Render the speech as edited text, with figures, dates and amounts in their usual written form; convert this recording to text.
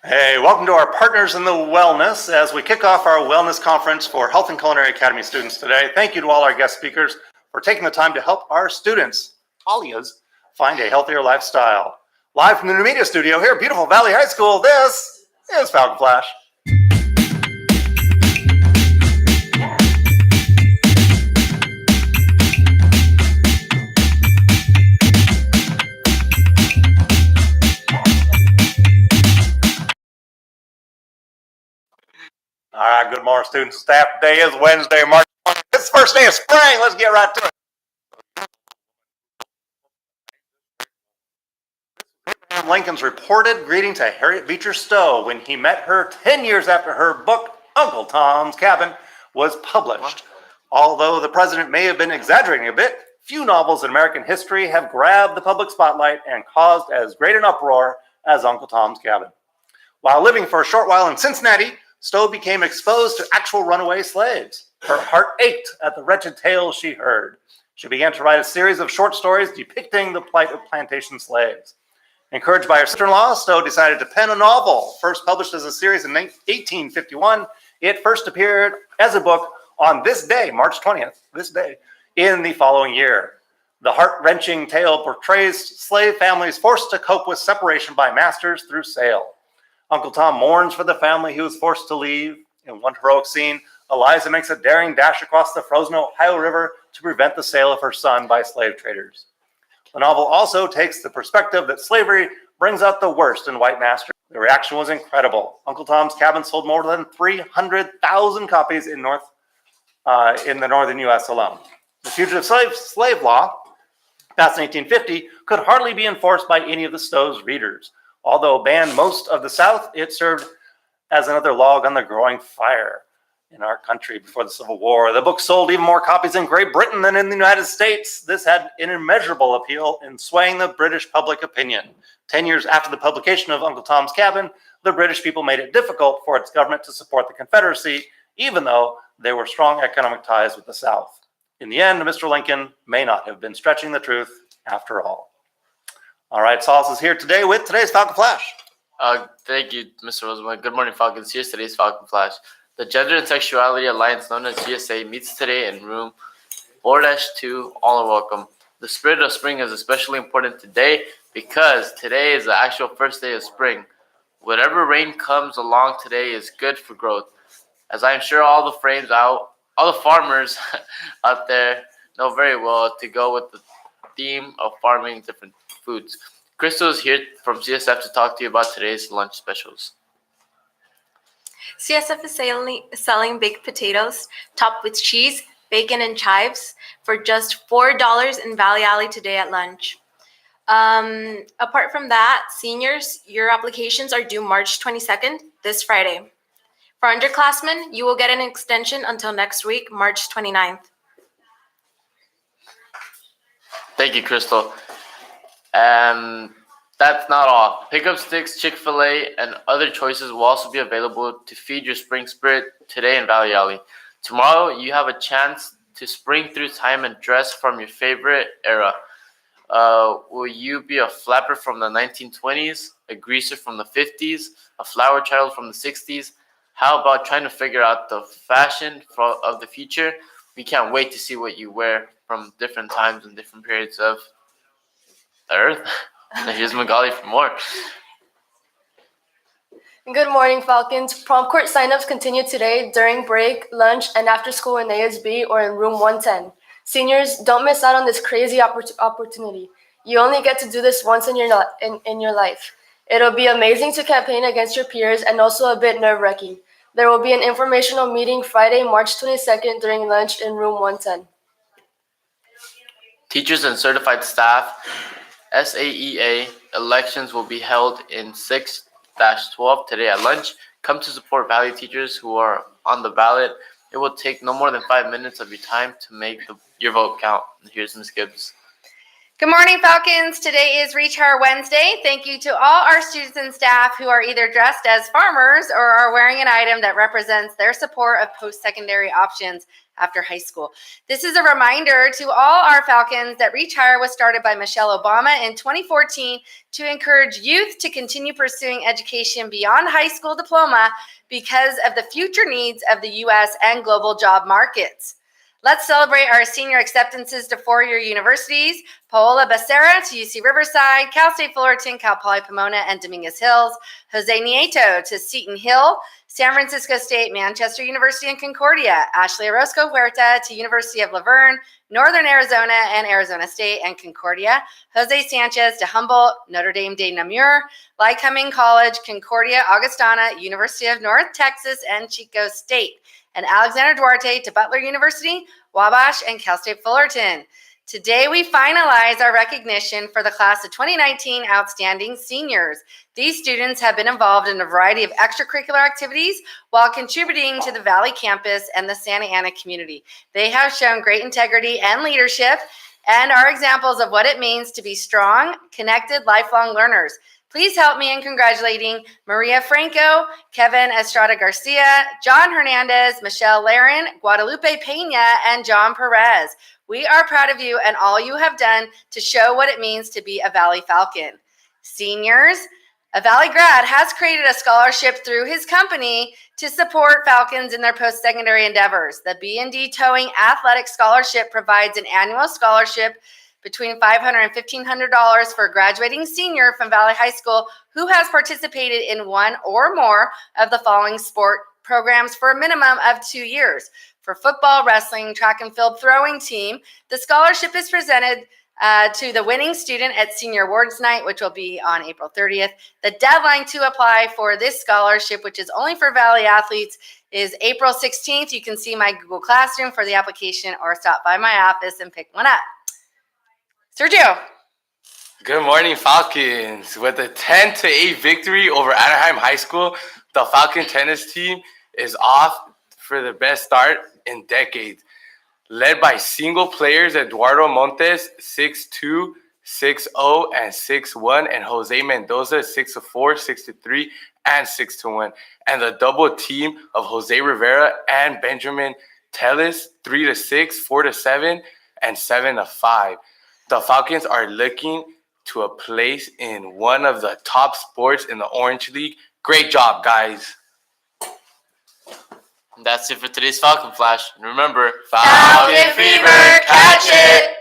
Hey, welcome to our Partners in the Wellness as we kick off our wellness conference for Health and Culinary Academy students today. Thank you to all our guest speakers for taking the time to help our students, Alias, find a healthier lifestyle. Live from the New Media Studio here at beautiful Valley High School, this is Falcon Flash. All right, good morning, students and staff. Today is Wednesday, March 20th. It's the first day of spring. Let's get right to it. Abraham Lincoln's reported greeting to Harriet Beecher Stowe when he met her 10 years after her book, Uncle Tom's Cabin, was published. Although the president may have been exaggerating a bit, few novels in American history have grabbed the public spotlight and caused as great an uproar as Uncle Tom's Cabin. While living for a short while in Cincinnati, Stowe became exposed to actual runaway slaves. Her heart ached at the wretched tales she heard. She began to write a series of short stories depicting the plight of plantation slaves. Encouraged by her sister-in-law, Stowe decided to pen a novel. First published as a series in 1851, it first appeared as a book on this day, March 20th, this day, in the following year. The heart-wrenching tale portrays slave families forced to cope with separation by masters through sale. Uncle Tom mourns for the family he was forced to leave. In one heroic scene, Eliza makes a daring dash across the frozen Ohio River to prevent the sale of her son by slave traders. The novel also takes the perspective that slavery brings out the worst in white masters. The reaction was incredible. Uncle Tom's Cabin sold more than 300,000 copies in the northern U.S. alone. The fugitive slave law, passed in 1850, could hardly be enforced by any of the Stowe's readers. Although banned most of the South, it served as another log on the growing fire in our country before the Civil War. The book sold even more copies in Great Britain than in the United States. This had an immeasurable appeal in swaying the British public opinion. 10 years after the publication of Uncle Tom's Cabin, the British people made it difficult for its government to support the Confederacy, even though there were strong economic ties with the South. In the end, Mr. Lincoln may not have been stretching the truth after all. All right, Sauce is here today with today's Falcon Flash. Thank you, Mr. Rosenberg. Good morning, Falcons. Here's today's Falcon Flash. The Gender and Sexuality Alliance, known as GSA, meets today in room 4-2. All are welcome. The spirit of spring is especially important today because today is the actual first day of spring. Whatever rain comes along today is good for growth. As I'm sure all the farmers out there know very well, to go with the theme of farming different foods. Crystal is here from CSF to talk to you about today's lunch specials. CSF is selling baked potatoes topped with cheese, bacon, and chives for just $4 in Valley Alley today at lunch. Apart from that, seniors, your applications are due March 22nd, this Friday. For underclassmen, you will get an extension until next week, March 29th. Thank you, Crystal. And that's not all. Pickup sticks, Chick-fil-A, and other choices will also be available to feed your spring spirit today in Valley Alley. Tomorrow, you have a chance to spring through time and dress from your favorite era. Will you be a flapper from the 1920s, a greaser from the 50s, a flower child from the 60s? How about trying to figure out the fashion of the future? We can't wait to see what you wear from different times and different periods of the earth. Here's Magali for more. Good morning, Falcons. Prom court signups continue today during break, lunch, and after school in ASB or in room 110. Seniors, don't miss out on this crazy opportunity. You only get to do this once in your life. It'll be amazing to campaign against your peers and also a bit nerve-wracking. There will be an informational meeting Friday, March 22nd during lunch in room 110. Teachers and certified staff, SAEA elections will be held in 6-12 today at lunch. Come to support Valley teachers who are on the ballot. It will take no more than 5 minutes of your time to make your vote count. Here's Ms. Gibbs. Good morning, Falcons. Today is Reach Her Wednesday. Thank you to all our students and staff who are either dressed as farmers or are wearing an item that represents their support of post-secondary options after high school. This is a reminder to all our Falcons that Reach Higher was started by Michelle Obama in 2014 to encourage youth to continue pursuing education beyond high school diploma because of the future needs of the U.S. and global job markets. Let's celebrate our senior acceptances to four-year universities: Paola Becerra to UC Riverside, Cal State Fullerton, Cal Poly Pomona, and Dominguez Hills; Jose Nieto to Seton Hill, San Francisco State, Manchester University, and Concordia; Ashley Orozco Huerta to University of La Verne, Northern Arizona, and Arizona State and Concordia; Jose Sanchez to Humboldt, Notre Dame de Namur, Lycoming College, Concordia, Augustana, University of North Texas, and Chico State; and Alexander Duarte to Butler University, Wabash, and Cal State Fullerton. Today, we finalize our recognition for the class of 2019 Outstanding Seniors. These students have been involved in a variety of extracurricular activities while contributing to the Valley campus and the Santa Ana community. They have shown great integrity and leadership and are examples of what it means to be strong, connected, lifelong learners. Please help me in congratulating Maria Franco, Kevin Estrada Garcia, John Hernandez, Michelle Laren, Guadalupe Pena, and John Perez. We are proud of you and all you have done to show what it means to be a Valley Falcon. Seniors, a Valley grad has created a scholarship through his company to support Falcons in their post-secondary endeavors. The B&D Towing Athletic Scholarship provides an annual scholarship between $500 and $1,500 for a graduating senior from Valley High School who has participated in one or more of the following sport programs for a minimum of 2 years. For football, wrestling, track and field throwing team, the scholarship is presented to the winning student at Senior Awards Night, which will be on April 30th. The deadline to apply for this scholarship, which is only for Valley athletes, is April 16th. You can see my Google Classroom for the application or stop by my office and pick one up. Sergio. Good morning, Falcons. With a 10-8 victory over Anaheim High School, the Falcon tennis team is off for the best start in decades. Led by single players Eduardo Montes, 6'2", 6'0", and 6'1", and Jose Mendoza, 6'4", 6'3", and 6'1", and the double team of Jose Rivera and Benjamin Tellis, 3-6, 4-7, and 7-5. The Falcons are looking to a place in one of the top sports in the Orange League. Great job, guys. That's it for today's Falcon Flash. And remember, Falcon Fever, catch it!